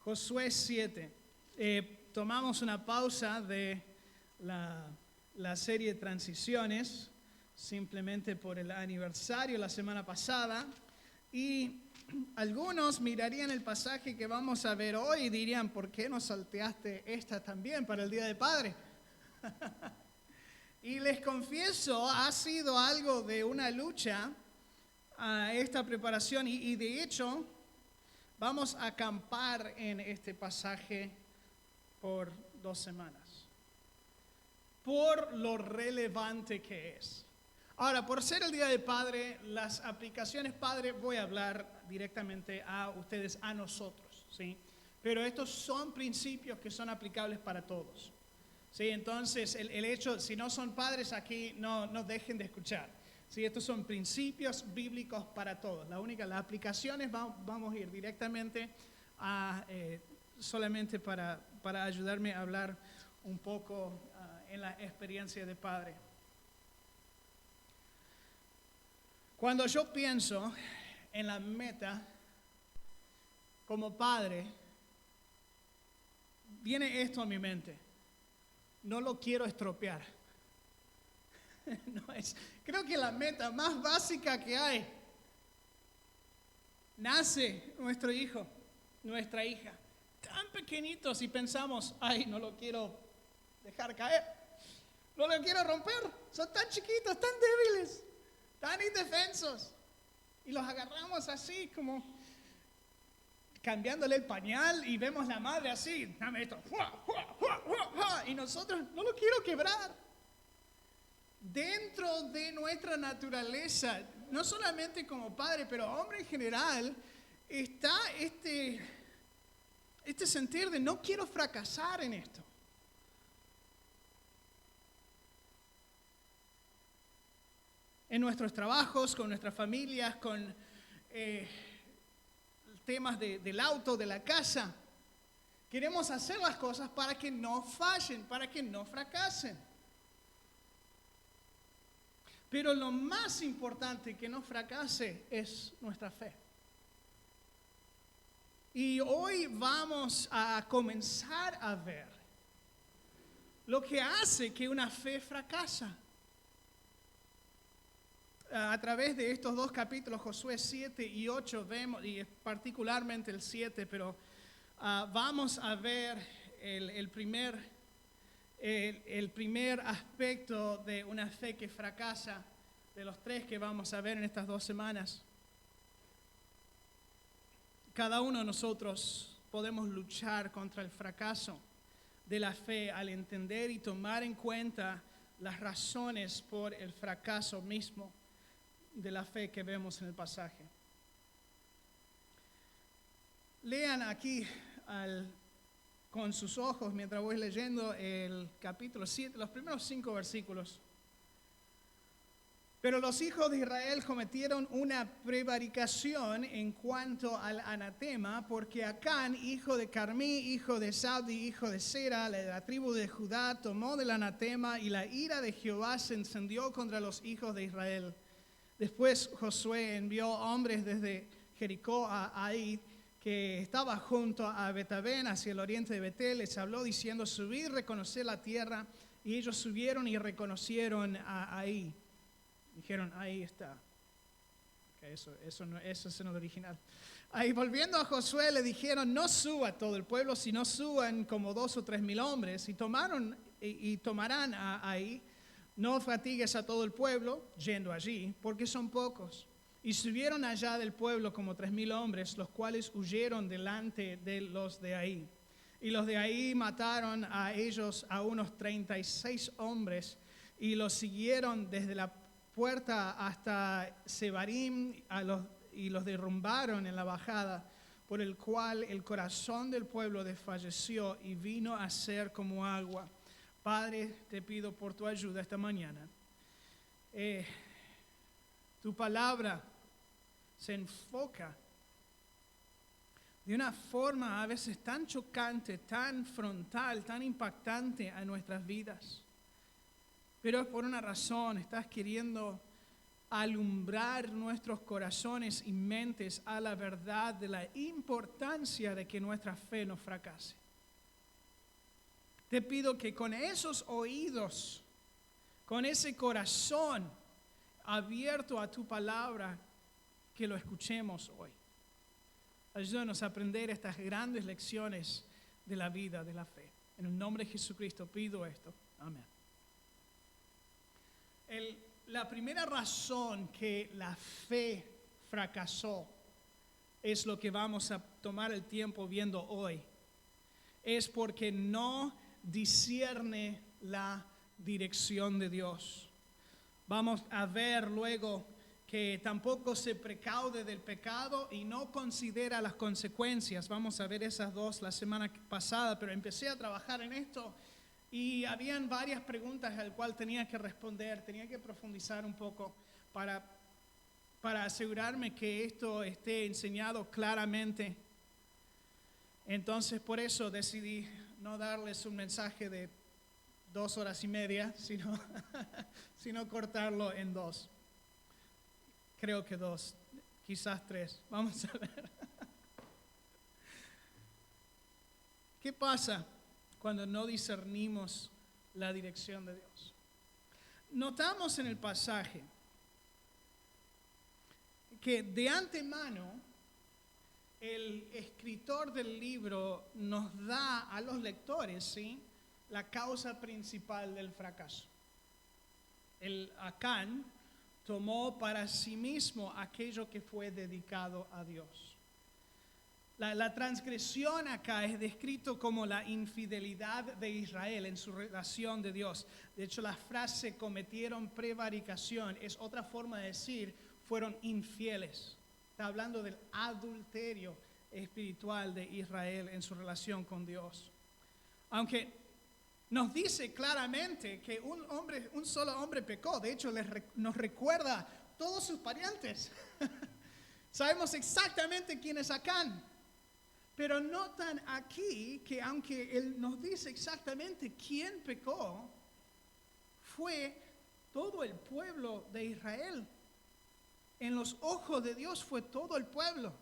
Josué 7. Tomamos una pausa de la serie de transiciones, simplemente por el aniversario la semana pasada, y algunos mirarían el pasaje que vamos a ver hoy y dirían, ¿por qué no salteaste esta también para el Día del Padre? Y les confieso, ha sido algo de una lucha esta preparación y de hecho vamos a acampar en este pasaje por 2 semanas, por lo relevante que es. Ahora, por ser el Día del Padre, las aplicaciones Padre voy a hablar directamente a ustedes, a nosotros, ¿sí? Pero estos son principios que son aplicables para todos, ¿sí? Entonces, el hecho, si no son padres aquí, no dejen de escuchar, ¿sí? Estos son principios bíblicos para todos. Las aplicaciones vamos a ir directamente a, solamente para ayudarme a hablar un poco en la experiencia de padre. Cuando yo pienso en la meta como padre, viene esto a mi mente. No lo quiero estropear. Creo que la meta más básica que hay. Nace nuestro hijo, nuestra hija, tan pequeñitos y pensamos, ay, no lo quiero dejar caer, no lo quiero romper, son tan chiquitos, tan débiles, tan indefensos, y los agarramos así como cambiándole el pañal y vemos la madre así, dame esto, y nosotros no lo quiero quebrar. Dentro de nuestra naturaleza, no solamente como padre, pero hombre en general, está este sentir de no quiero fracasar en esto. En nuestros trabajos, con nuestras familias, con temas del auto, de la casa. Queremos hacer las cosas para que no fallen, para que no fracasen. Pero lo más importante que no fracase es nuestra fe. Y hoy vamos a comenzar a ver lo que hace que una fe fracasa. A través de estos 2 capítulos, Josué 7 y 8, vemos, y particularmente el 7, pero vamos a ver el primer aspecto de una fe que fracasa, de los 3 que vamos a ver en estas 2 semanas. Cada uno de nosotros podemos luchar contra el fracaso de la fe al entender y tomar en cuenta las razones por el fracaso mismo de la fe que vemos en el pasaje. Lean aquí con sus ojos mientras voy leyendo el capítulo 7, los primeros 5 versículos. Pero los hijos de Israel cometieron una prevaricación en cuanto al anatema, porque Acán, hijo de Carmí, hijo de Sabdi, hijo de Sera, de la tribu de Judá, tomó del anatema y la ira de Jehová se encendió contra los hijos de Israel. Después Josué envió hombres desde Jericó a Ai, que estaba junto a Betabén, hacia el oriente de Betel. Les habló diciendo, subid, reconoced la tierra. Y ellos subieron y reconocieron a Ai. Dijeron, ahí está. Okay, eso no es el original. Ahí volviendo a Josué le dijeron, no suba todo el pueblo, sino suban como 2 o 3 mil hombres. Y tomarán a Ai. No fatigues a todo el pueblo yendo allí, porque son pocos. Y subieron allá del pueblo como 3,000 hombres, los cuales huyeron delante de los de Ai. Y los de Ai mataron a ellos a unos 36 hombres y los siguieron desde la puerta hasta Sebarim y los derrumbaron en la bajada, por el cual el corazón del pueblo desfalleció y vino a ser como agua. Padre, te pido por tu ayuda esta mañana. Tu palabra se enfoca de una forma a veces tan chocante, tan frontal, tan impactante a nuestras vidas. Pero es por una razón, estás queriendo alumbrar nuestros corazones y mentes a la verdad de la importancia de que nuestra fe no fracase. Te pido que con esos oídos, con ese corazón abierto a tu palabra, que lo escuchemos hoy. Ayúdanos a aprender estas grandes lecciones de la vida, de la fe. En el nombre de Jesucristo pido esto. Amén. La primera razón que la fe fracasó es lo que vamos a tomar el tiempo viendo hoy. Es porque no discierne la dirección de Dios. Vamos a ver luego que tampoco se precaude del pecado y no considera las consecuencias. Vamos a ver esas dos la semana pasada, pero empecé a trabajar en esto y habían varias preguntas al cual tenía que responder, tenía que profundizar un poco para asegurarme que esto esté enseñado claramente. Entonces por eso decidí no darles un mensaje de 2 horas y media, sino cortarlo en 2. Creo que 2, quizás 3. Vamos a ver. ¿Qué pasa cuando no discernimos la dirección de Dios? Notamos en el pasaje que de antemano el escritor del libro nos da a los lectores, ¿sí?, la causa principal del fracaso. El Acán tomó para sí mismo aquello que fue dedicado a Dios. La transgresión acá es descrito como la infidelidad de Israel en su relación de Dios. De hecho, la frase cometieron prevaricación es otra forma de decir fueron infieles. Está hablando del adulterio espiritual de Israel en su relación con Dios. Aunque nos dice claramente que un solo hombre pecó. De hecho, nos recuerda todos sus parientes. Sabemos exactamente quién es Acán. Pero notan aquí que aunque él nos dice exactamente quién pecó, fue todo el pueblo de Israel. En los ojos de Dios fue todo el pueblo.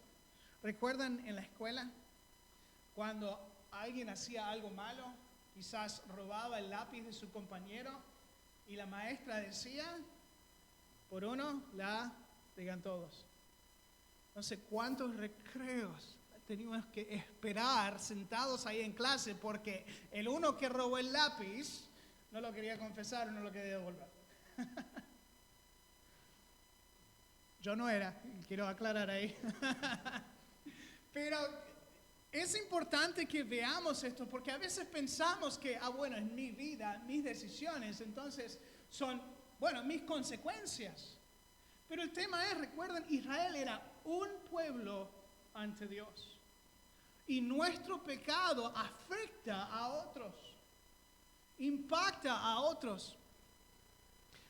¿Recuerdan en la escuela? Cuando alguien hacía algo malo, quizás robaba el lápiz de su compañero y la maestra decía, por uno, digan todos. No sé cuántos recreos teníamos que esperar sentados ahí en clase porque el uno que robó el lápiz no lo quería confesar o no lo quería devolver. Yo no era, quiero aclarar ahí. Pero es importante que veamos esto porque a veces pensamos que, bueno, es mi vida, mis decisiones, entonces son, mis consecuencias. Pero el tema es, recuerden, Israel era un pueblo ante Dios. Y nuestro pecado afecta a otros, impacta a otros.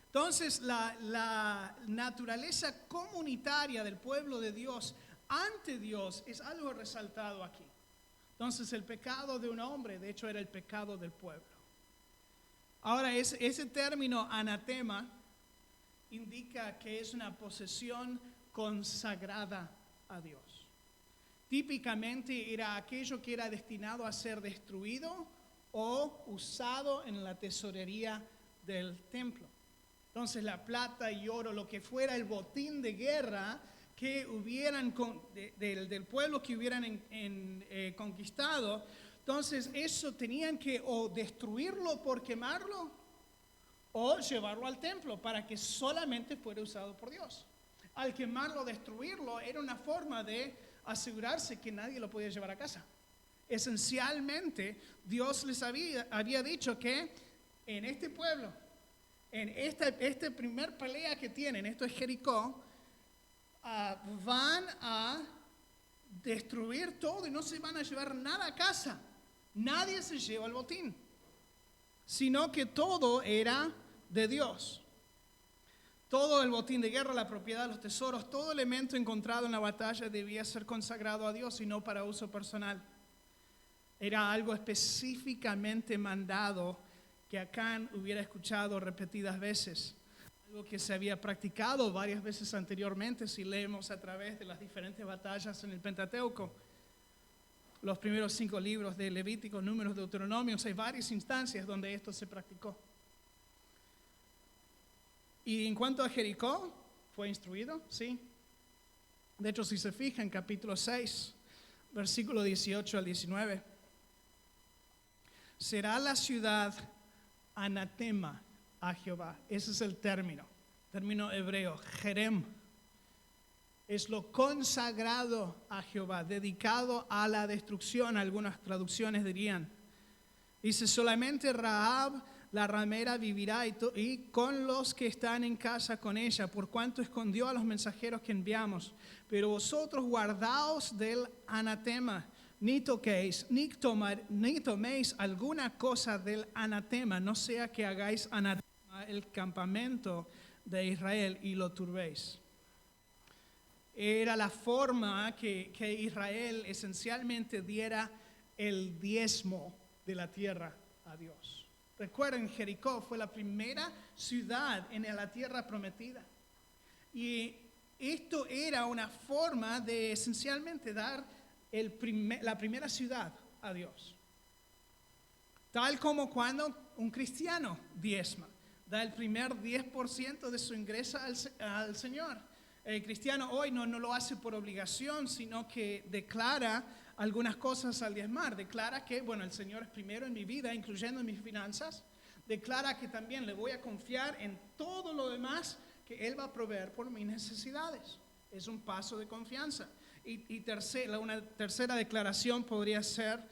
Entonces, la naturaleza comunitaria del pueblo de Dios ante Dios es algo resaltado aquí. Entonces, el pecado de un hombre, de hecho, era el pecado del pueblo. Ahora, ese término anatema indica que es una posesión consagrada a Dios. Típicamente era aquello que era destinado a ser destruido o usado en la tesorería del templo. Entonces la plata y oro, lo que fuera el botín de guerra que hubieran del pueblo que hubieran conquistado, entonces eso tenían que o destruirlo por quemarlo o llevarlo al templo para que solamente fuera usado por Dios. Al quemarlo, destruirlo, era una forma de asegurarse que nadie lo podía llevar a casa. Esencialmente, Dios les había dicho que en este pueblo, en esta primer pelea que tienen, esto es Jericó, van a destruir todo y no se van a llevar nada a casa. Nadie se lleva el botín, sino que todo era de Dios. Todo el botín de guerra, la propiedad, los tesoros, todo elemento encontrado en la batalla debía ser consagrado a Dios y no para uso personal. Era algo específicamente mandado que Acán hubiera escuchado repetidas veces. algo que se había practicado varias veces anteriormente si leemos a través de las diferentes batallas en el Pentateuco. Los primeros 5 libros de Levítico, Números, Deuteronomios, hay varias instancias donde esto se practicó. Y en cuanto a Jericó, fue instruido, sí. De hecho, si se fijan, capítulo 6, versículo 18 al 19. Será la ciudad anatema a Jehová. Ese es el término hebreo, jerem. Es lo consagrado a Jehová, dedicado a la destrucción, algunas traducciones dirían. Dice, solamente Rahab, la ramera, vivirá y con los que están en casa con ella, por cuanto escondió a los mensajeros que enviamos. Pero vosotros guardaos del anatema, ni toquéis, ni toméis alguna cosa del anatema, no sea que hagáis anatema el campamento de Israel y lo turbéis. Era la forma que Israel esencialmente diera el diezmo de la tierra a Dios. Recuerden, Jericó fue la primera ciudad en la tierra prometida. Y esto era una forma de esencialmente dar la primera ciudad a Dios. Tal como cuando un cristiano diezma, da el primer 10% de su ingreso al Señor. El cristiano hoy no lo hace por obligación, sino que declara algunas cosas al diezmar. Declara que, el Señor es primero en mi vida, incluyendo en mis finanzas. Declara que también le voy a confiar en todo lo demás que Él va a proveer por mis necesidades. Es un paso de confianza. Una tercera declaración podría ser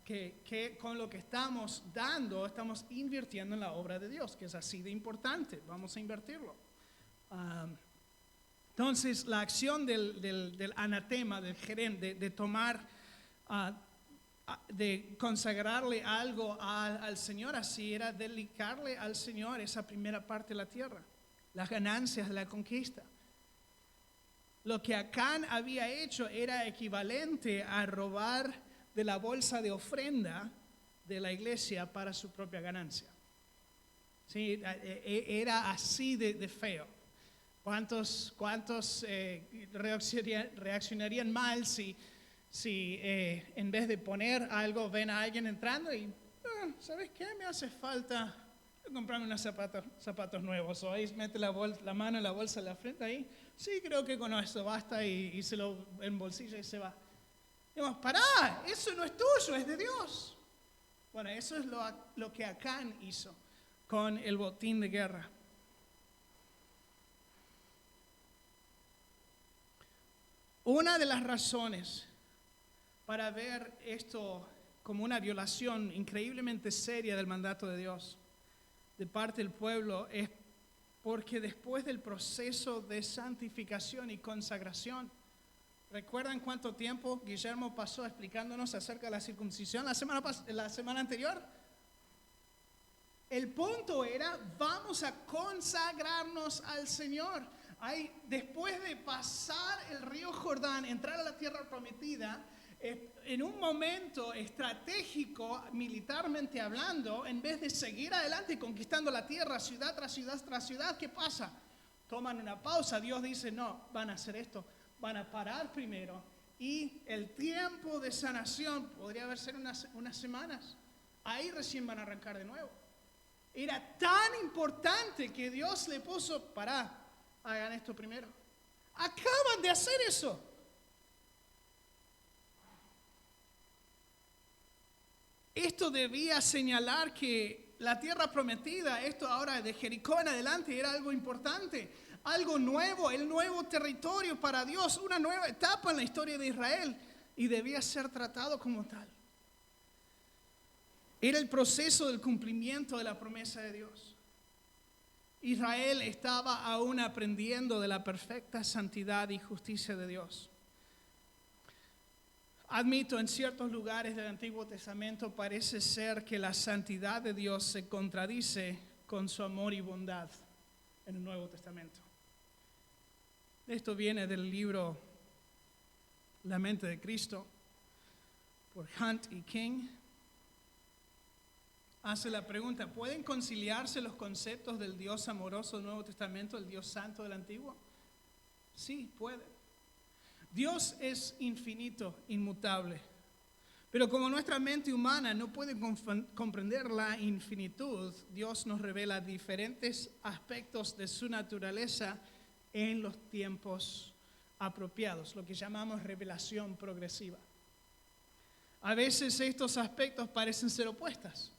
que con lo que estamos dando, estamos invirtiendo en la obra de Dios, que es así de importante. Vamos a invertirlo. Entonces, la acción del anatema, del jerem, de tomar, de consagrarle algo al Señor, así era dedicarle al Señor esa primera parte de la tierra, las ganancias de la conquista. Lo que Acán había hecho era equivalente a robar de la bolsa de ofrenda de la iglesia para su propia ganancia. Sí, era así de feo. ¿Cuántos reaccionarían mal si en vez de poner algo ven a alguien entrando y ¿sabes qué? Me hace falta comprarme unos zapatos nuevos, o ahí mete la mano en la bolsa de la frente ahí, sí, creo que con esto basta, y se lo embolsilla y se va. Digamos, pará, eso no es tuyo, es de Dios. Bueno, eso es lo que Acán hizo con el botín de guerra. Una de las razones para ver esto como una violación increíblemente seria del mandato de Dios de parte del pueblo es porque después del proceso de santificación y consagración, ¿recuerdan cuánto tiempo Guillermo pasó explicándonos acerca de la circuncisión la semana anterior? El punto era, vamos a consagrarnos al Señor. Después de pasar el río Jordán, entrar a la tierra prometida, en un momento estratégico, militarmente hablando, en vez de seguir adelante conquistando la tierra, ciudad tras ciudad tras ciudad, ¿qué pasa? Toman una pausa. Dios dice, no, van a hacer esto, van a parar primero. Y el tiempo de sanación podría ser unas semanas. Ahí recién van a arrancar de nuevo. Era tan importante que Dios le puso, pará, hagan esto primero. Acaban de hacer eso. Esto debía señalar que la tierra prometida, esto ahora de Jericó en adelante, era algo importante, algo nuevo, el nuevo territorio para Dios, una nueva etapa en la historia de Israel, y debía ser tratado como tal. Era el proceso del cumplimiento de la promesa de Dios. Israel estaba aún aprendiendo de la perfecta santidad y justicia de Dios. Admito, en ciertos lugares del Antiguo Testamento parece ser que la santidad de Dios se contradice con su amor y bondad en el Nuevo Testamento. Esto viene del libro La mente de Cristo, por Hunt y King. hace la pregunta, ¿pueden conciliarse los conceptos del Dios amoroso del Nuevo Testamento, el Dios santo del Antiguo? Sí, puede. Dios es infinito, inmutable. Pero como nuestra mente humana no puede comprender la infinitud, Dios nos revela diferentes aspectos de su naturaleza en los tiempos apropiados, lo que llamamos revelación progresiva. A veces estos aspectos parecen ser opuestos.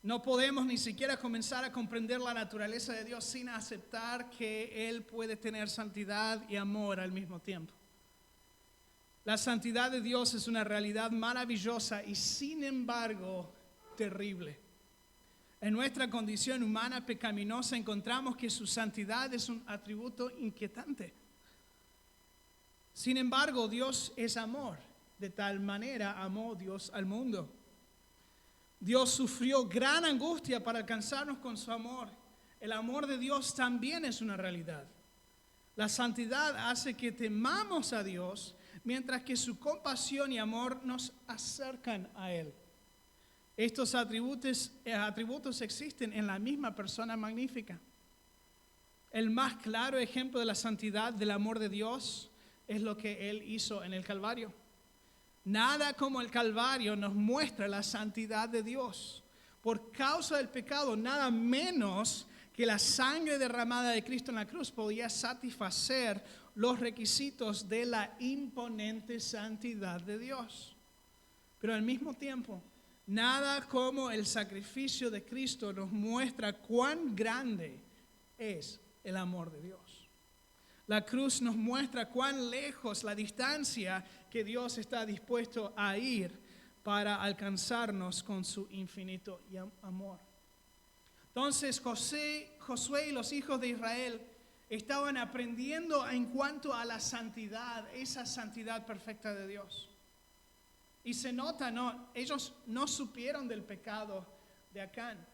No podemos ni siquiera comenzar a comprender la naturaleza de Dios sin aceptar que Él puede tener santidad y amor al mismo tiempo. La santidad de Dios es una realidad maravillosa y sin embargo terrible. En nuestra condición humana pecaminosa encontramos que su santidad es un atributo inquietante. Sin embargo, Dios es amor. De tal manera amó Dios al mundo. Dios sufrió gran angustia para alcanzarnos con su amor. El amor de Dios también es una realidad. La santidad hace que temamos a Dios, mientras que su compasión y amor nos acercan a Él. Estos atributos existen en la misma persona magnífica. El más claro ejemplo de la santidad del amor de Dios es lo que Él hizo en el Calvario. Nada como el Calvario nos muestra la santidad de Dios. Por causa del pecado, nada menos que la sangre derramada de Cristo en la cruz podía satisfacer los requisitos de la imponente santidad de Dios. Pero al mismo tiempo, nada como el sacrificio de Cristo nos muestra cuán grande es el amor de Dios. La cruz nos muestra cuán lejos la distancia que Dios está dispuesto a ir para alcanzarnos con su infinito amor. Entonces Josué y los hijos de Israel estaban aprendiendo en cuanto a la santidad, esa santidad perfecta de Dios. Y se nota, ellos no supieron del pecado de Acán.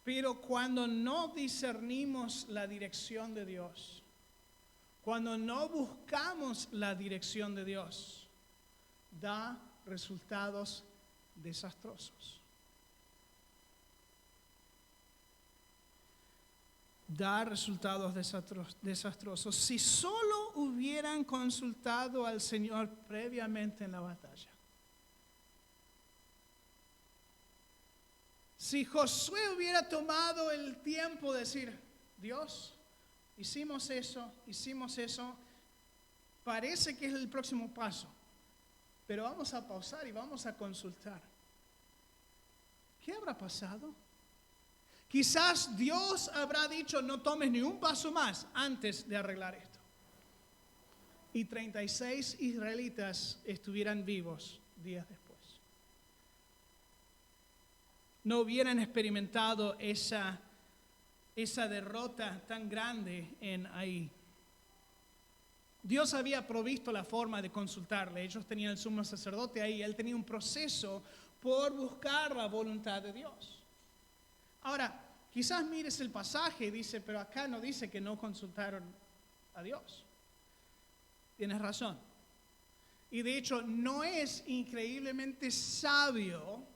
Pero cuando no discernimos la dirección de Dios, cuando no buscamos la dirección de Dios, da resultados desastrosos. Da resultados desastrosos. Si solo hubieran consultado al Señor previamente en la batalla. Si Josué hubiera tomado el tiempo de decir, Dios, hicimos eso, parece que es el próximo paso, pero vamos a pausar y vamos a consultar. ¿Qué habrá pasado? Quizás Dios habrá dicho, no tomes ni un paso más antes de arreglar esto. Y 36 israelitas estuvieran vivos días después. No hubieran experimentado esa derrota tan grande en Ai. Dios había provisto la forma de consultarle. Ellos tenían el sumo sacerdote ahí. Él tenía un proceso por buscar la voluntad de Dios. Ahora, quizás mires el pasaje y dice, pero acá no dice que no consultaron a Dios. Tienes razón. Y de hecho, no es increíblemente sabio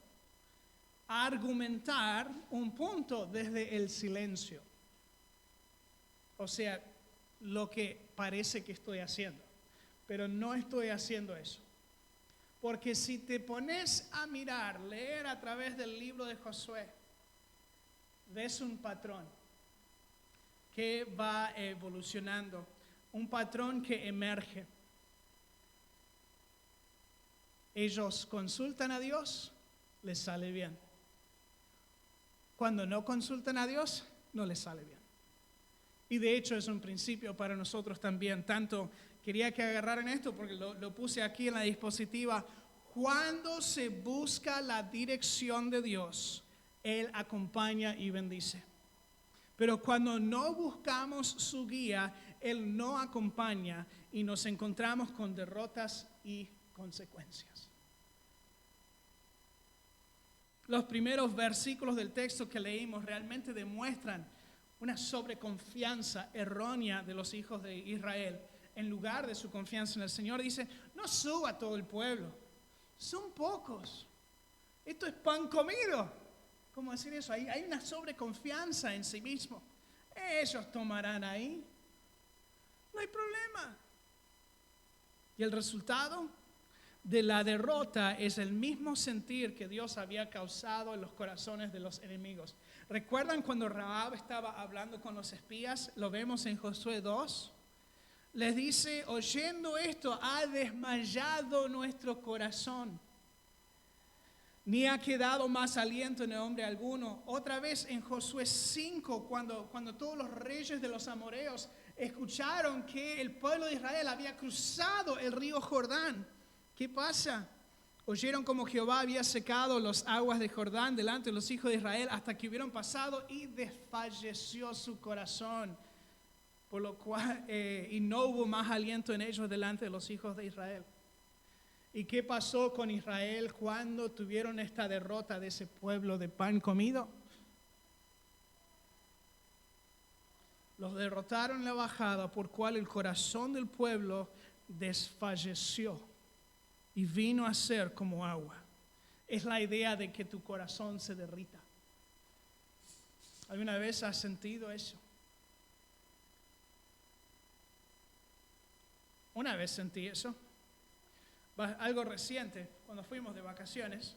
argumentar un punto desde el silencio. O sea, lo que parece que estoy haciendo. Pero no estoy haciendo eso. Porque si te pones a leer a través del libro de Josué, ves un patrón que va evolucionando, un patrón que emerge. Ellos consultan a Dios, les sale bien. Cuando no consultan a Dios, no les sale bien. Y de hecho es un principio para nosotros también. Tanto quería que agarraran esto porque lo puse aquí en la diapositiva. Cuando se busca la dirección de Dios, Él acompaña y bendice. Pero cuando no buscamos su guía, Él no acompaña y nos encontramos con derrotas y consecuencias. Los primeros versículos del texto que leímos realmente demuestran una sobreconfianza errónea de los hijos de Israel. En lugar de su confianza en el Señor, dice, no suba todo el pueblo, son pocos. Esto es pan comido. ¿Cómo decir eso? Hay una sobreconfianza en sí mismo. Ellos tomarán ahí. No hay problema. Y el resultado de la derrota es el mismo sentir que Dios había causado en los corazones de los enemigos. ¿Recuerdan cuando Rahab estaba hablando con los espías? Lo vemos en Josué 2. Les dice, oyendo esto, ha desmayado nuestro corazón. Ni ha quedado más aliento en el hombre alguno. Otra vez en Josué 5, cuando todos los reyes de los amoreos escucharon que el pueblo de Israel había cruzado el río Jordán. ¿Qué pasa? Oyeron como Jehová había secado las aguas de Jordán delante de los hijos de Israel hasta que hubieron pasado y desfalleció su corazón. Por lo cual, y no hubo más aliento en ellos delante de los hijos de Israel. ¿Y qué pasó con Israel cuando tuvieron esta derrota de ese pueblo de pan comido? Los derrotaron en la bajada, por cual el corazón del pueblo desfalleció y vino a ser como agua. Es la idea de que tu corazón se derrita. ¿Alguna vez has sentido eso? Una vez sentí eso. Algo reciente, cuando fuimos de vacaciones,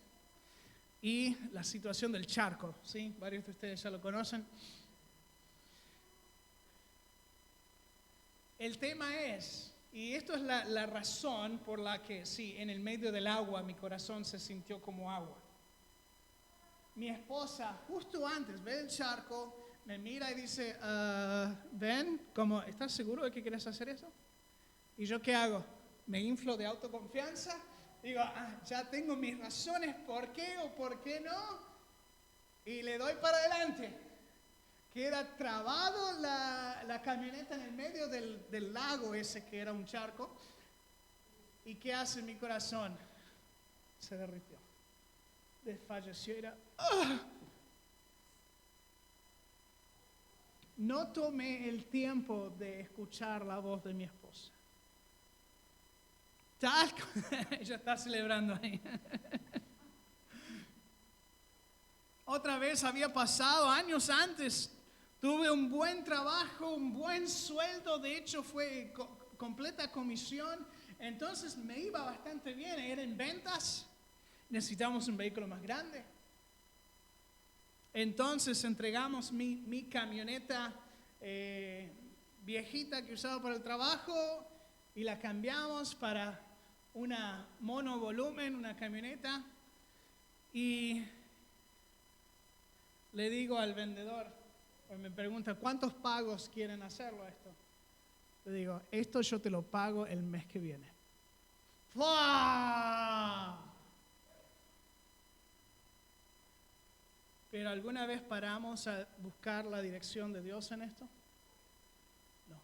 y la situación del charco, ¿sí? Varios de ustedes ya lo conocen. El tema es, y esto es la razón por la que, sí, en el medio del agua mi corazón se sintió como agua. Mi esposa, justo antes, ve el charco, me mira y dice, Ben, ¿estás seguro de que quieres hacer eso? ¿Y yo qué hago? Me inflo de autoconfianza, digo, ya tengo mis razones por qué o por qué no, y le doy para adelante. Queda trabado la camioneta en el medio del lago ese que era un charco. ¿Y qué hace mi corazón? Se derritió. Desfalleció y era... ¡ah! No tomé el tiempo de escuchar la voz de mi esposa. Ella está celebrando ahí. Otra vez había pasado años antes. Tuve un buen trabajo, un buen sueldo. De hecho, fue completa comisión. Entonces me iba bastante bien. Era en ventas. Necesitamos un vehículo más grande. Entonces entregamos mi camioneta viejita que usaba para el trabajo y la cambiamos para una monovolumen, una camioneta, y le digo al vendedor, me pregunta, ¿cuántos pagos quieren hacerlo esto? Le digo, esto yo te lo pago el mes que viene. ¡Fua! ¿Pero alguna vez paramos a buscar la dirección de Dios en esto? No.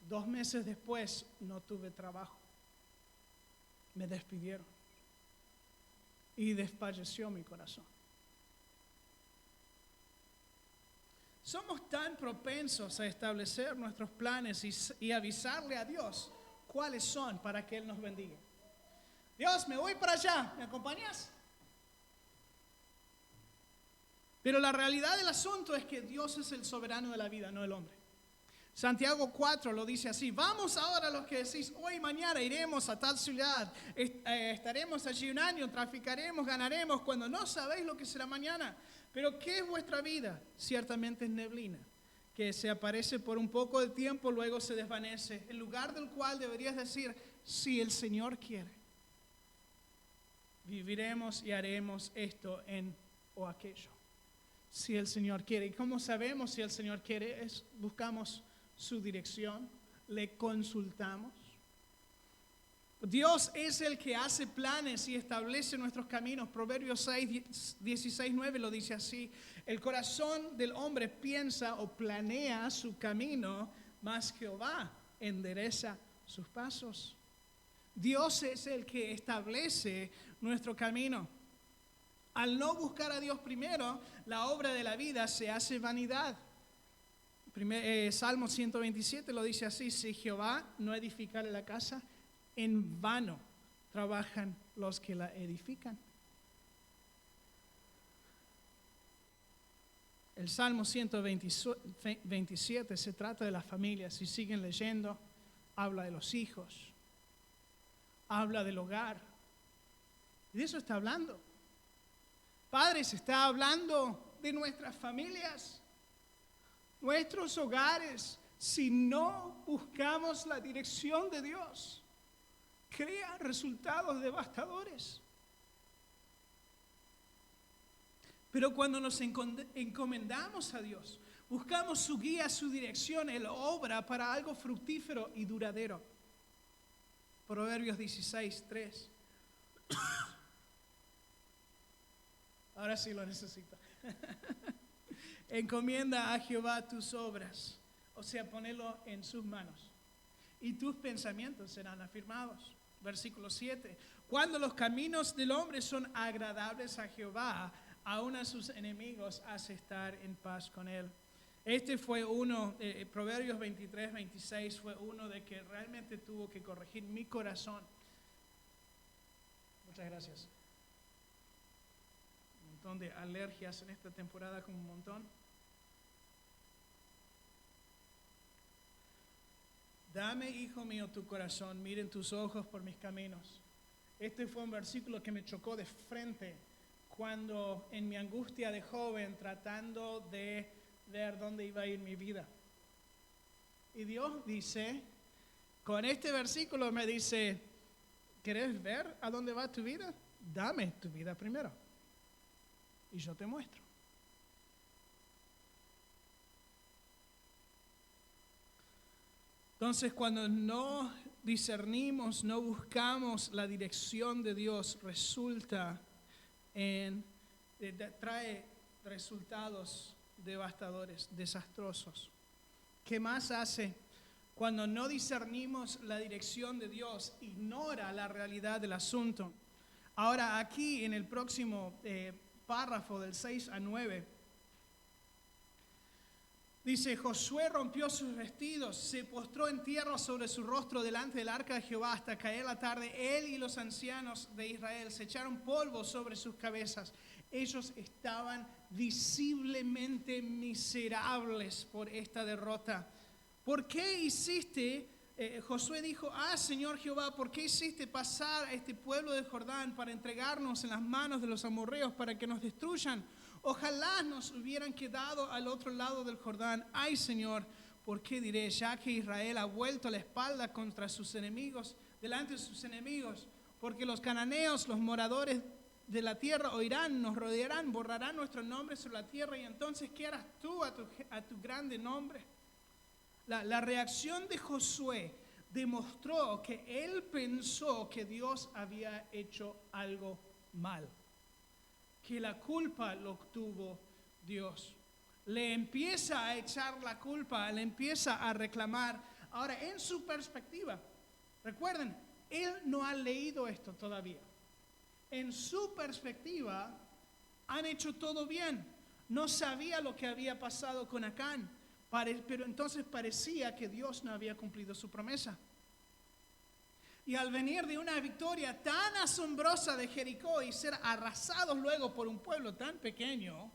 2 meses después no tuve trabajo. Me despidieron. Y desfalleció mi corazón. Somos tan propensos a establecer nuestros planes y avisarle a Dios cuáles son para que Él nos bendiga. Dios, me voy para allá, ¿me acompañas? Pero la realidad del asunto es que Dios es el soberano de la vida, no el hombre. Santiago 4 lo dice así, vamos ahora los que decís, hoy y mañana iremos a tal ciudad, estaremos allí un año, traficaremos, ganaremos, cuando no sabéis lo que será mañana. Pero ¿qué es vuestra vida? Ciertamente es neblina, que se aparece por un poco de tiempo, luego se desvanece, en lugar del cual deberías decir, si el Señor quiere, viviremos y haremos esto o aquello. Si el Señor quiere. ¿Y cómo sabemos si el Señor quiere? Buscamos su dirección, le consultamos. Dios es el que hace planes y establece nuestros caminos. Proverbios 16:9 lo dice así. El corazón del hombre piensa o planea su camino, mas Jehová endereza sus pasos. Dios es el que establece nuestro camino. Al no buscar a Dios primero, la obra de la vida se hace vanidad. Salmo 127 lo dice así, si Jehová no edificare la casa, en vano trabajan los que la edifican. El Salmo 127 se trata de la familia. Si siguen leyendo, habla de los hijos, habla del hogar. Y de eso está hablando. Padres, está hablando de nuestras familias, nuestros hogares. Si no buscamos la dirección de Dios, crea resultados devastadores. Pero cuando nos encomendamos a Dios, buscamos su guía, su dirección, Él obra para algo fructífero y duradero. Proverbios 16:3. Ahora sí lo necesito. Encomienda a Jehová tus obras, o sea, ponelo en sus manos, y tus pensamientos serán afirmados. Versículo 7. Cuando los caminos del hombre son agradables a Jehová, aún a sus enemigos hace estar en paz con él. Este fue uno, Proverbios 23:26 fue uno de que realmente tuvo que corregir mi corazón. Muchas gracias. Un montón de alergias en esta temporada, como un montón. Dame, hijo mío, tu corazón, miren tus ojos por mis caminos. Este fue un versículo que me chocó de frente cuando en mi angustia de joven tratando de ver dónde iba a ir mi vida. Y Dios dice, con este versículo me dice, ¿querés ver a dónde va tu vida? Dame tu vida primero y yo te muestro. Entonces, cuando no discernimos, no buscamos la dirección de Dios, trae resultados devastadores, desastrosos. ¿Qué más hace? Cuando no discernimos la dirección de Dios, ignora la realidad del asunto. Ahora, aquí en el próximo párrafo del 6 a 9, dice, Josué rompió sus vestidos, se postró en tierra sobre su rostro delante del arca de Jehová hasta caer la tarde. Él y los ancianos de Israel se echaron polvo sobre sus cabezas. Ellos estaban visiblemente miserables por esta derrota. ¿Por qué hiciste, Josué dijo, Señor Jehová, ¿por qué hiciste pasar a este pueblo del Jordán para entregarnos en las manos de los amorreos para que nos destruyan? Ojalá nos hubieran quedado al otro lado del Jordán. Ay, Señor, ¿por qué diré? Ya que Israel ha vuelto la espalda contra sus enemigos, delante de sus enemigos, porque los cananeos, los moradores de la tierra, oirán, nos rodearán, borrarán nuestro nombre sobre la tierra, y entonces, ¿qué harás tú a tu grande nombre? La reacción de Josué demostró que él pensó que Dios había hecho algo mal, que la culpa lo tuvo Dios. Le empieza a echar la culpa, le empieza a reclamar. Ahora, en su perspectiva, recuerden, él no ha leído esto todavía. En su perspectiva, han hecho todo bien. No sabía lo que había pasado con Acán, pero entonces parecía que Dios no había cumplido su promesa. Y al venir de una victoria tan asombrosa de Jericó y ser arrasados luego por un pueblo tan pequeño,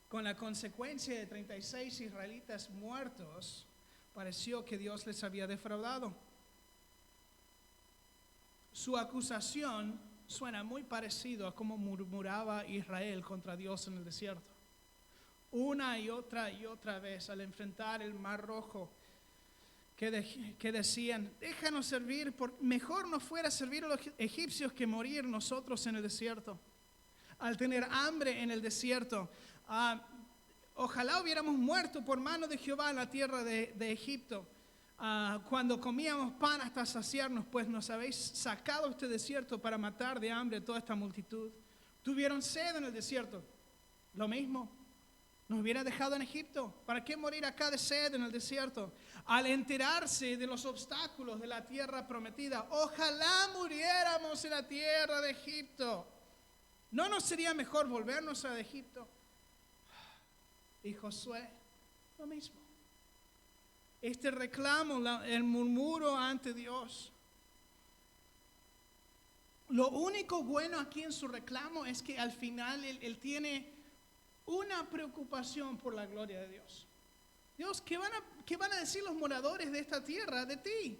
con la consecuencia de 36 israelitas muertos, pareció que Dios les había defraudado. Su acusación suena muy parecido a cómo murmuraba Israel contra Dios en el desierto. Una y otra vez al enfrentar el Mar Rojo, que decían, déjanos servir, mejor nos fuera servir a los egipcios que morir nosotros en el desierto. Al tener hambre en el desierto, ojalá hubiéramos muerto por mano de Jehová en la tierra de Egipto. Cuando comíamos pan hasta saciarnos, pues nos habéis sacado este desierto para matar de hambre toda esta multitud. Tuvieron sed en el desierto, lo mismo. Nos hubiera dejado en Egipto. ¿Para qué morir acá de sed en el desierto? Al enterarse de los obstáculos de la tierra prometida, ojalá muriéramos en la tierra de Egipto. ¿No nos sería mejor volvernos a Egipto? Y Josué, lo mismo. Este reclamo, el murmuro ante Dios. Lo único bueno aquí en su reclamo es que al final él tiene una preocupación por la gloria de Dios. Dios, ¿qué van a decir los moradores de esta tierra de ti?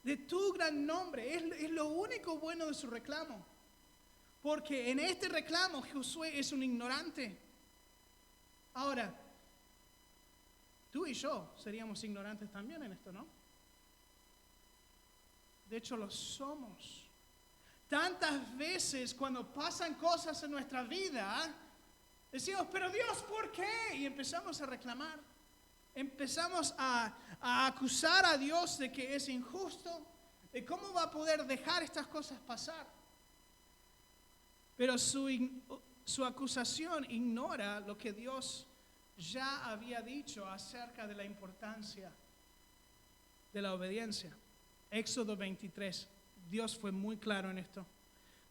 De tu gran nombre. Es lo único bueno de su reclamo. Porque en este reclamo Josué es un ignorante. Ahora, tú y yo seríamos ignorantes también en esto, ¿no? De hecho, lo somos. Tantas veces cuando pasan cosas en nuestra vida, decimos, pero Dios, ¿por qué? Y empezamos a reclamar. Empezamos a acusar a Dios de que es injusto, de cómo va a poder dejar estas cosas pasar. Pero su acusación ignora lo que Dios ya había dicho acerca de la importancia de la obediencia. Éxodo 23, Dios fue muy claro en esto.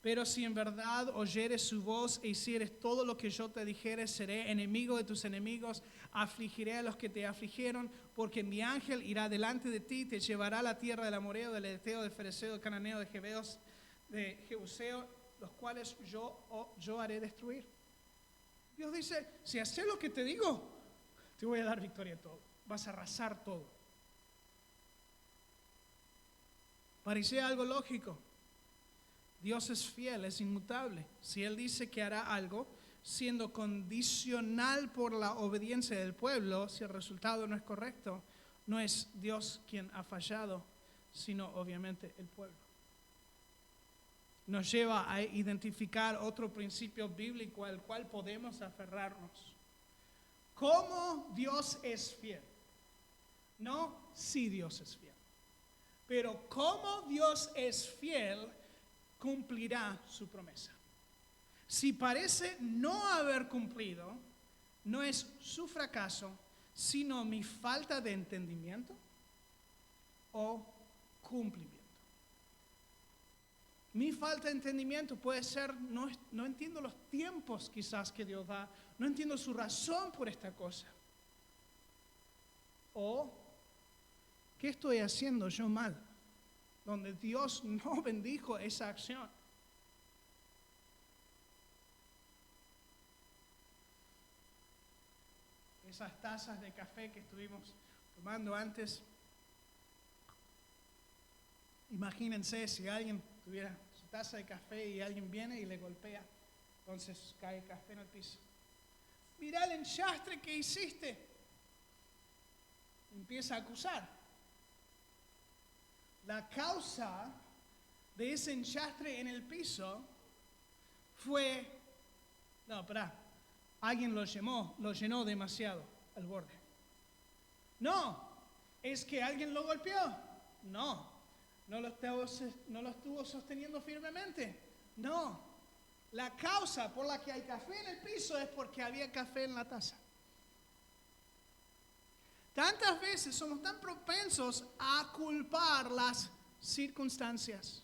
Pero si en verdad oyeres su voz e hicieres todo lo que yo te dijere, seré enemigo de tus enemigos, afligiré a los que te afligieron, porque mi ángel irá delante de ti, te llevará a la tierra del amoreo, del eteo, del fereceo, del cananeo, de jebeos, de jebuseo, los cuales yo haré destruir. Dios dice, si haces lo que te digo, te voy a dar victoria a todo, vas a arrasar todo. Parecía algo lógico. Dios es fiel, es inmutable. Si Él dice que hará algo, siendo condicional por la obediencia del pueblo, si el resultado no es correcto, no es Dios quien ha fallado, sino obviamente el pueblo. Nos lleva a identificar otro principio bíblico al cual podemos aferrarnos. ¿Cómo Dios es fiel? No si Dios es fiel. Pero cómo Dios es fiel, cumplirá su promesa. Si parece no haber cumplido, no es su fracaso, sino mi falta de entendimiento o cumplimiento. Mi falta de entendimiento puede ser, no entiendo los tiempos quizás que Dios da, no entiendo su razón por esta cosa. O, ¿qué estoy haciendo yo mal? Donde Dios no bendijo esa acción. Esas tazas de café que estuvimos tomando antes, imagínense si alguien tuviera su taza de café y alguien viene y le golpea, entonces cae café en el piso. Mira el enchastre que hiciste. Empieza a acusar. La causa de ese enchastre en el piso fue, alguien lo llenó demasiado al borde. No, es que alguien lo golpeó. No lo estuvo sosteniendo firmemente. No, la causa por la que hay café en el piso es porque había café en la taza. Tantas veces somos tan propensos a culpar las circunstancias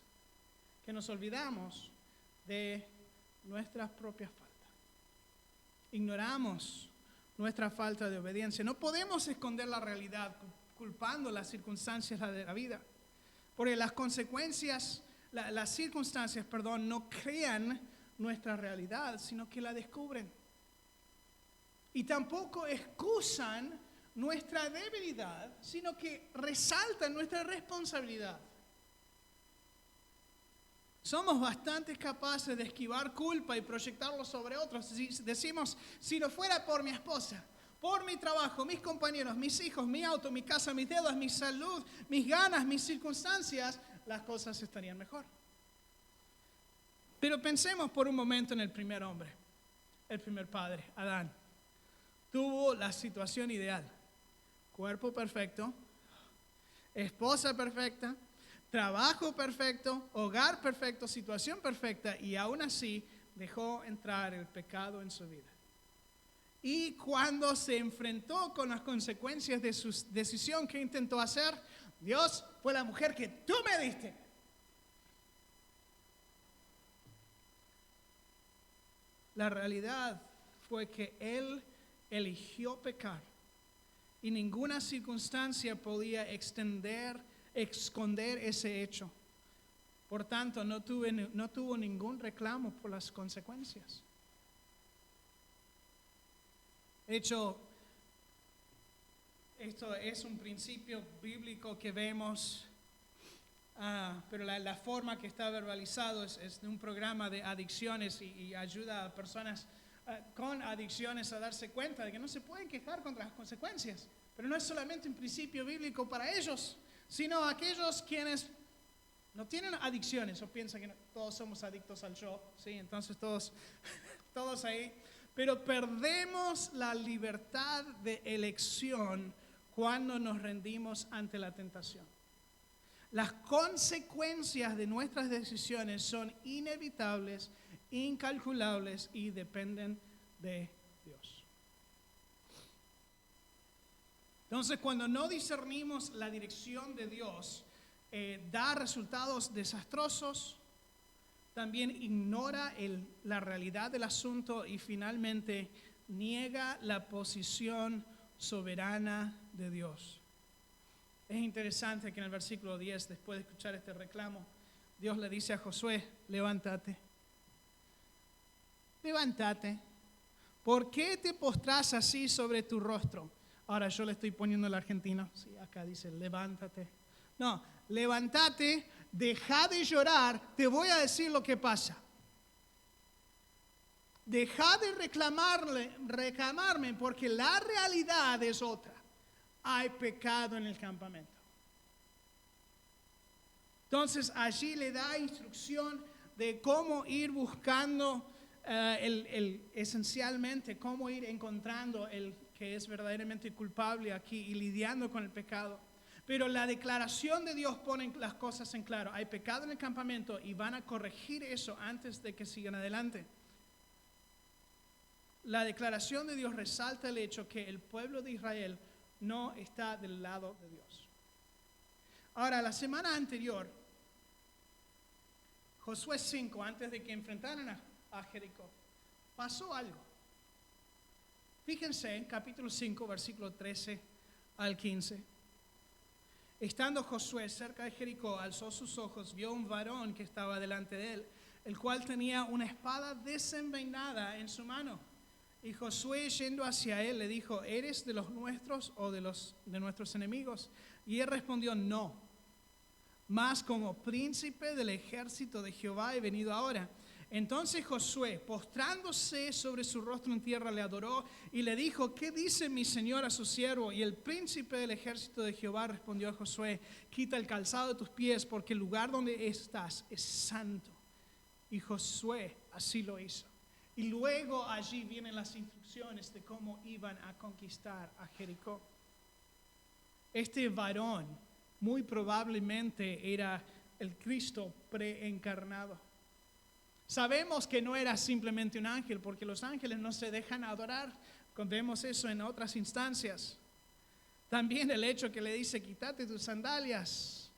que nos olvidamos de nuestras propias faltas. Ignoramos nuestra falta de obediencia. No podemos esconder la realidad culpando las circunstancias de la vida, porque las circunstancias, no crean nuestra realidad, sino que la descubren. Y tampoco excusan nuestra debilidad, sino que resaltan nuestra responsabilidad. Somos bastante capaces de esquivar culpa y proyectarlo sobre otros. Decimos, si no fuera por mi esposa, por mi trabajo, mis compañeros, mis hijos, mi auto, mi casa, mis deudas, mi salud, mis ganas, mis circunstancias, las cosas estarían mejor. Pero pensemos por un momento en el primer hombre, el primer padre, Adán. Tuvo la situación ideal. Cuerpo perfecto, esposa perfecta, trabajo perfecto, hogar perfecto, situación perfecta, y aún así dejó entrar el pecado en su vida. Y cuando se enfrentó con las consecuencias de su decisión, ¿qué intentó hacer? Dios, fue la mujer que tú me diste. La realidad fue que él eligió pecar. Y ninguna circunstancia podía esconder ese hecho. Por tanto, no tuvo ningún reclamo por las consecuencias. De hecho, esto es un principio bíblico que vemos, pero la forma que está verbalizado es de un programa de adicciones y ayuda a personas con adicciones a darse cuenta de que no se pueden quejar contra las consecuencias. Pero no es solamente un principio bíblico para ellos, sino aquellos quienes no tienen adicciones o piensan que todos somos adictos al yo, ¿sí? Entonces todos ahí. Pero perdemos la libertad de elección cuando nos rendimos ante la tentación. Las consecuencias de nuestras decisiones son inevitables, incalculables y dependen de Dios. Entonces, cuando no discernimos la dirección de Dios, da resultados desastrosos, también ignora la realidad del asunto y finalmente niega la posición soberana de Dios. Es interesante que en el versículo 10, después de escuchar este reclamo, Dios le dice a Josué: levántate. Levántate. ¿Por qué te postras así sobre tu rostro? Ahora yo le estoy poniendo el argentino. Sí, acá dice levántate. No, levántate, deja de llorar, te voy a decir lo que pasa. Deja de reclamarme, porque la realidad es otra. Hay pecado en el campamento. Entonces allí le da instrucción de cómo ir buscando esencialmente, cómo ir encontrando el que es verdaderamente culpable aquí y lidiando con el pecado. Pero la declaración de Dios pone las cosas en claro. Hay pecado en el campamento y van a corregir eso antes de que sigan adelante. La declaración de Dios resalta el hecho que el pueblo de Israel no está del lado de Dios. Ahora, la semana anterior, Josué 5, antes de que enfrentaran a Jericó, pasó algo. Fíjense en capítulo 5, versículo 13 al 15. Estando Josué cerca de Jericó, alzó sus ojos, vio un varón que estaba delante de él, el cual tenía una espada desenvainada en su mano. Y Josué, yendo hacia él, le dijo: ¿eres de los nuestros o de nuestros enemigos? Y él respondió: no, mas como príncipe del ejército de Jehová he venido ahora. Entonces Josué, postrándose sobre su rostro en tierra, le adoró y le dijo: ¿qué dice mi señor a su siervo? Y el príncipe del ejército de Jehová respondió a Josué: quita el calzado de tus pies, porque el lugar donde estás es santo. Y Josué así lo hizo. Y luego allí vienen las instrucciones de cómo iban a conquistar a Jericó. Este varón muy probablemente era el Cristo preencarnado. Sabemos que no era simplemente un ángel, porque los ángeles no se dejan adorar. Vemos eso en otras instancias. También el hecho que le dice: quítate tus sandalias.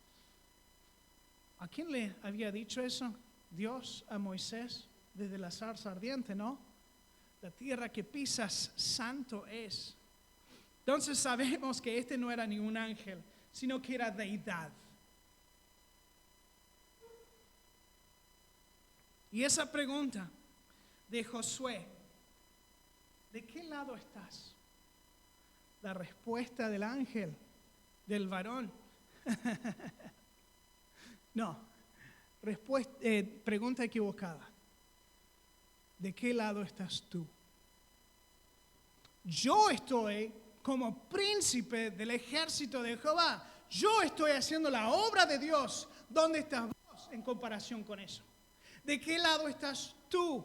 ¿A quién le había dicho eso? Dios a Moisés desde la zarza ardiente, ¿no? La tierra que pisas, santo es. Entonces sabemos que este no era ningún ángel, sino que era deidad. Y esa pregunta de Josué: ¿de qué lado estás? La respuesta del ángel, del varón. No, pregunta equivocada. ¿De qué lado estás tú? Yo estoy como príncipe del ejército de Jehová. Yo estoy haciendo la obra de Dios. ¿Dónde estás vos en comparación con eso? ¿De qué lado estás tú?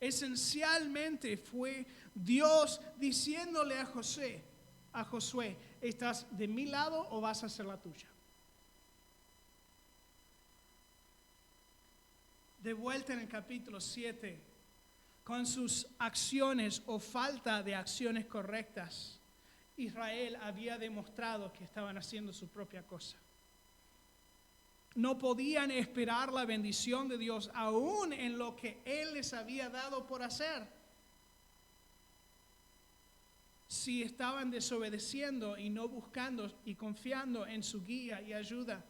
Esencialmente fue Dios diciéndole a Josué: ¿estás de mi lado o vas a hacer la tuya? De vuelta en el capítulo 7, con sus acciones o falta de acciones correctas, Israel había demostrado que estaban haciendo su propia cosa. No podían esperar la bendición de Dios aún en lo que Él les había dado por hacer, si estaban desobedeciendo y no buscando y confiando en su guía y ayuda.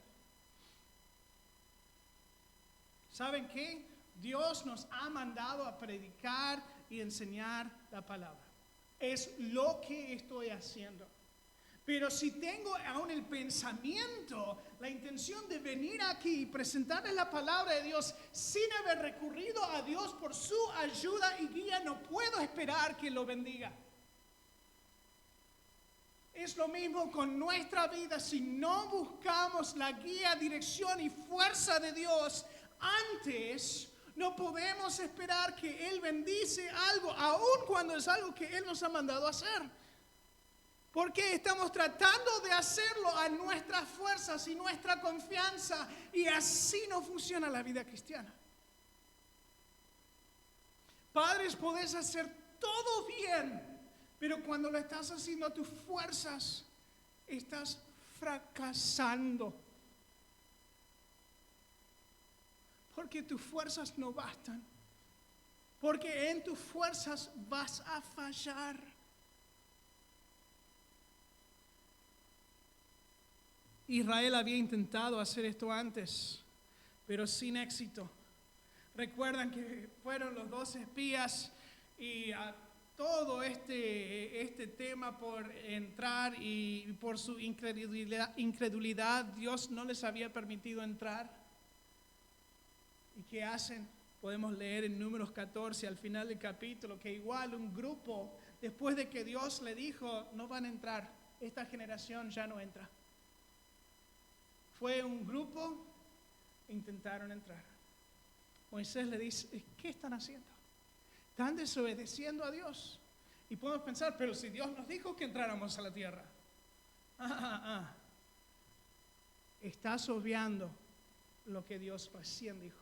¿Saben qué? Dios nos ha mandado a predicar y enseñar la palabra. Es lo que estoy haciendo. Pero si tengo aún el pensamiento, la intención de venir aquí y presentarles la palabra de Dios sin haber recurrido a Dios por su ayuda y guía, no puedo esperar que lo bendiga. Es lo mismo con nuestra vida. Si no buscamos la guía, dirección y fuerza de Dios antes, no podemos esperar que Él bendice algo, aun cuando es algo que Él nos ha mandado a hacer. Porque estamos tratando de hacerlo a nuestras fuerzas y nuestra confianza, y así no funciona la vida cristiana. Padres, podés hacer todo bien, pero cuando lo estás haciendo a tus fuerzas, estás fracasando. Porque tus fuerzas no bastan. Porque en tus fuerzas vas a fallar. Israel había intentado hacer esto antes, pero sin éxito. Recuerdan que fueron los 12 espías y a todo este tema por entrar, y por su incredulidad Dios no les había permitido entrar. ¿Y qué hacen? Podemos leer en Números 14 al final del capítulo que igual un grupo, después de que Dios le dijo no van a entrar, esta generación ya no entra. Fue un grupo, intentaron entrar. Moisés le dice, ¿qué están haciendo? Están desobedeciendo a Dios. Y podemos pensar, pero si Dios nos dijo que entráramos a la tierra. Estás obviando lo que Dios recién dijo.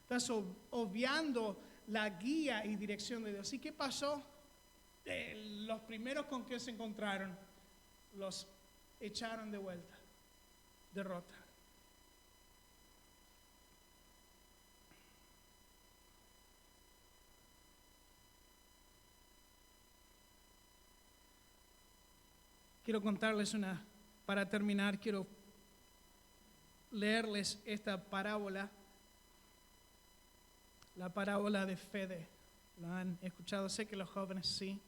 Estás obviando la guía y dirección de Dios. ¿Y qué pasó? Los primeros con que se encontraron, los echaron de vuelta. Derrota. Quiero contarles para terminar, quiero leerles esta parábola, la parábola de Fede. ¿La han escuchado? Sé que los jóvenes sí.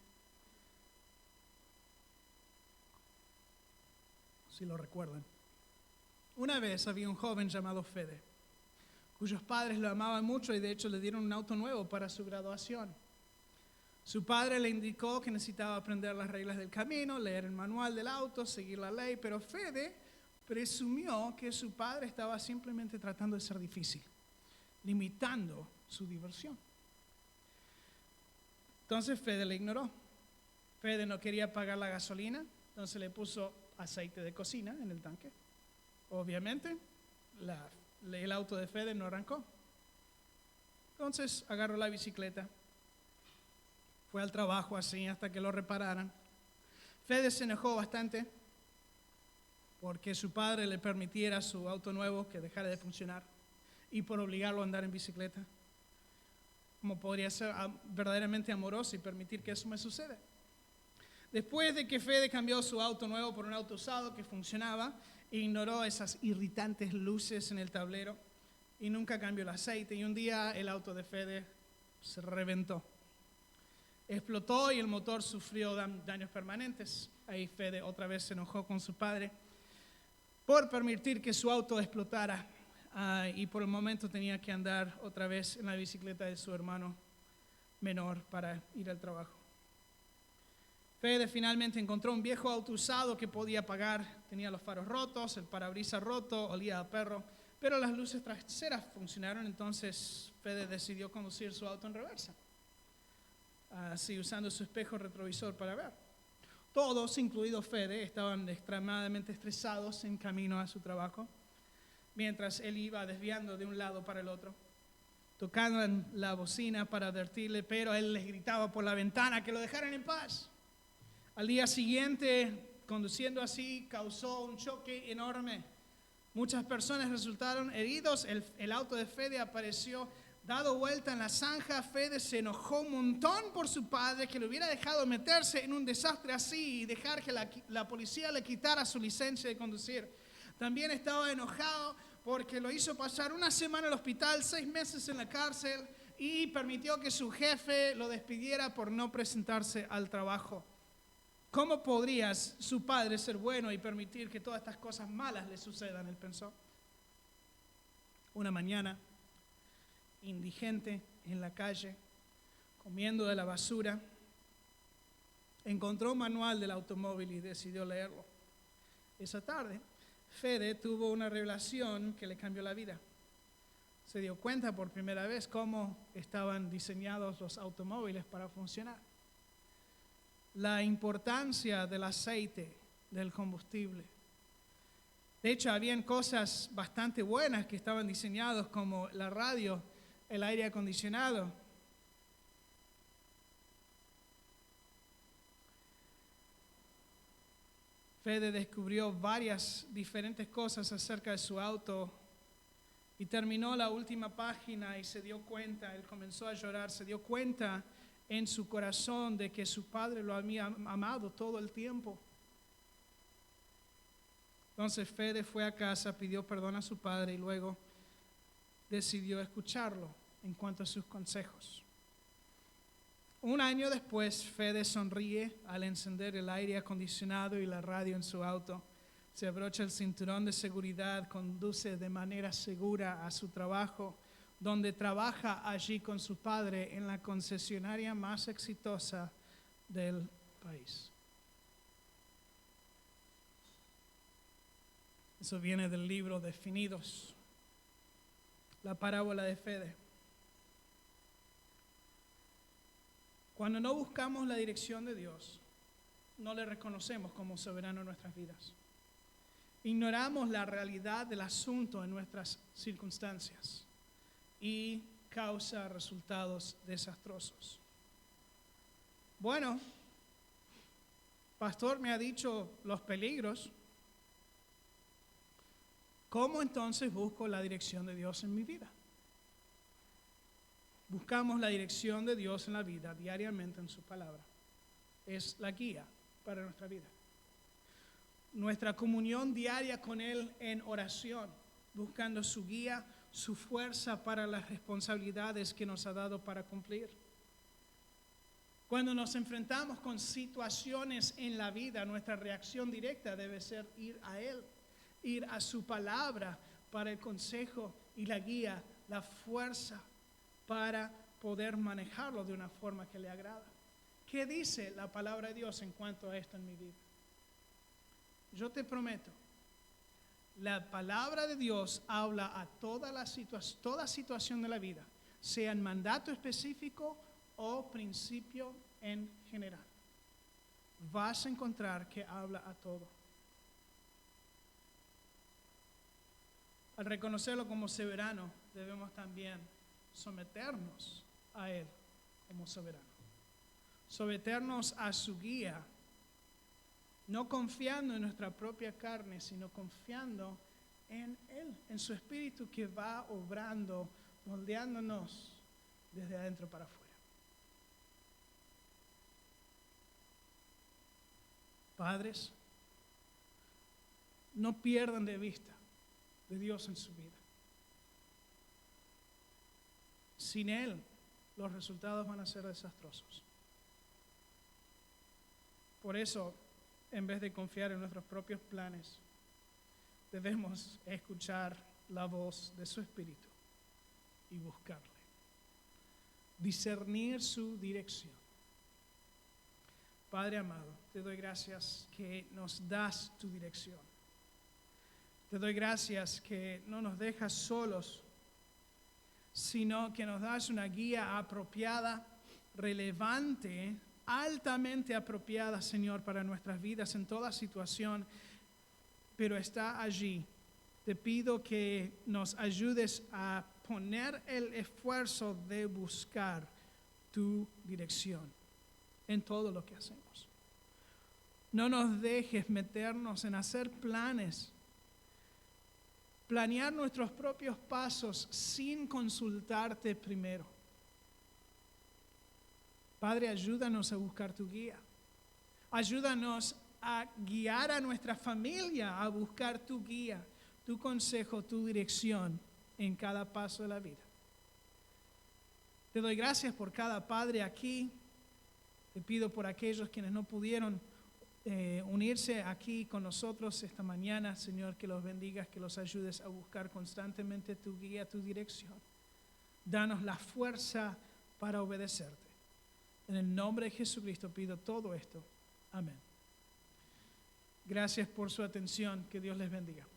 Si lo recuerdan. Una vez había un joven llamado Fede, cuyos padres lo amaban mucho y de hecho le dieron un auto nuevo para su graduación. Su padre le indicó que necesitaba aprender las reglas del camino, leer el manual del auto, seguir la ley, pero Fede presumió que su padre estaba simplemente tratando de ser difícil, limitando su diversión. Entonces Fede le ignoró. Fede no quería pagar la gasolina, entonces le puso aceite de cocina en el tanque. Obviamente, el auto de Fede no arrancó. Entonces agarró la bicicleta, fue al trabajo así hasta que lo repararan. Fede se enojó bastante porque su padre le permitiera su auto nuevo que dejara de funcionar y por obligarlo a andar en bicicleta. ¿Cómo podría ser verdaderamente amoroso y permitir que eso me suceda? Después de que Fede cambió su auto nuevo por un auto usado que funcionaba, ignoró esas irritantes luces en el tablero y nunca cambió el aceite. Y un día el auto de Fede se reventó. Explotó y el motor sufrió daños permanentes. Ahí Fede otra vez se enojó con su padre por permitir que su auto explotara. Y por el momento tenía que andar otra vez en la bicicleta de su hermano menor para ir al trabajo. Fede finalmente encontró un viejo auto usado que podía pagar. Tenía los faros rotos, el parabrisas roto, olía a perro, pero las luces traseras funcionaron. Entonces Fede decidió conducir su auto en reversa, así usando su espejo retrovisor para ver. Todos, incluido Fede, estaban extremadamente estresados en camino a su trabajo, mientras él iba desviando de un lado para el otro, tocando en la bocina para advertirle, pero él les gritaba por la ventana que lo dejaran en paz. Al día siguiente, conduciendo así, causó un choque enorme. Muchas personas resultaron heridos. El auto de Fede apareció dado vuelta en la zanja. Fede se enojó un montón por su padre, que le hubiera dejado meterse en un desastre así y dejar que la policía le quitara su licencia de conducir. También estaba enojado porque lo hizo pasar una semana en el hospital, 6 meses en la cárcel, y permitió que su jefe lo despidiera por no presentarse al trabajo. ¿Cómo podría su padre ser bueno y permitir que todas estas cosas malas le sucedan? Él pensó. Una mañana, indigente en la calle, comiendo de la basura, encontró un manual del automóvil y decidió leerlo. Esa tarde, Fede tuvo una revelación que le cambió la vida. Se dio cuenta por primera vez cómo estaban diseñados los automóviles para funcionar. La importancia del aceite, del combustible. De hecho, habían cosas bastante buenas que estaban diseñadas como la radio, el aire acondicionado. Fede descubrió varias diferentes cosas acerca de su auto y terminó la última página y se dio cuenta, él comenzó a llorar, se dio cuenta en su corazón de que su padre lo había amado todo el tiempo. Entonces Fede fue a casa, pidió perdón a su padre y luego decidió escucharlo en cuanto a sus consejos. Un año después, Fede sonríe al encender el aire acondicionado y la radio en su auto. Se abrocha el cinturón de seguridad, conduce de manera segura a su trabajo, donde trabaja allí con su padre en la concesionaria más exitosa del país. Eso viene del libro Definidos, la parábola de Fede. Cuando no buscamos la dirección de Dios, no le reconocemos como soberano en nuestras vidas. Ignoramos la realidad del asunto en nuestras circunstancias y causa resultados desastrosos. Bueno, pastor me ha dicho los peligros. ¿Cómo entonces busco la dirección de Dios en mi vida? Buscamos la dirección de Dios en la vida diariamente en su palabra. Es la guía para nuestra vida. Nuestra comunión diaria con Él en oración, buscando su guía, su fuerza para las responsabilidades que nos ha dado para cumplir. Cuando nos enfrentamos con situaciones en la vida, nuestra reacción directa debe ser ir a Él, ir a su palabra para el consejo y la guía, la fuerza para poder manejarlo de una forma que le agrada. ¿Qué dice la palabra de Dios en cuanto a esto en mi vida? Yo te prometo, la palabra de Dios habla a toda situación de la vida, sea en mandato específico o principio en general. Vas a encontrar que habla a todo. Al reconocerlo como soberano, debemos también someternos a Él como soberano. Someternos a su guía, no confiando en nuestra propia carne, sino confiando en Él, en su Espíritu que va obrando, moldeándonos desde adentro para afuera. Padres, no pierdan de vista de Dios en su vida. Sin Él, los resultados van a ser desastrosos. Por eso, en vez de confiar en nuestros propios planes, debemos escuchar la voz de su Espíritu y buscarle. Discernir su dirección. Padre amado, te doy gracias que nos das tu dirección. Te doy gracias que no nos dejas solos, sino que nos das una guía apropiada, relevante, altamente apropiada, Señor, para nuestras vidas en toda situación, pero está allí. Te pido que nos ayudes a poner el esfuerzo de buscar tu dirección en todo lo que hacemos. No nos dejes meternos en hacer planes, planear nuestros propios pasos sin consultarte primero. Padre, ayúdanos a buscar tu guía. Ayúdanos a guiar a nuestra familia a buscar tu guía, tu consejo, tu dirección en cada paso de la vida. Te doy gracias por cada padre aquí. Te pido por aquellos quienes no pudieron unirse aquí con nosotros esta mañana, Señor, que los bendigas, que los ayudes a buscar constantemente tu guía, tu dirección. Danos la fuerza para obedecerte. En el nombre de Jesucristo pido todo esto. Amén. Gracias por su atención. Que Dios les bendiga.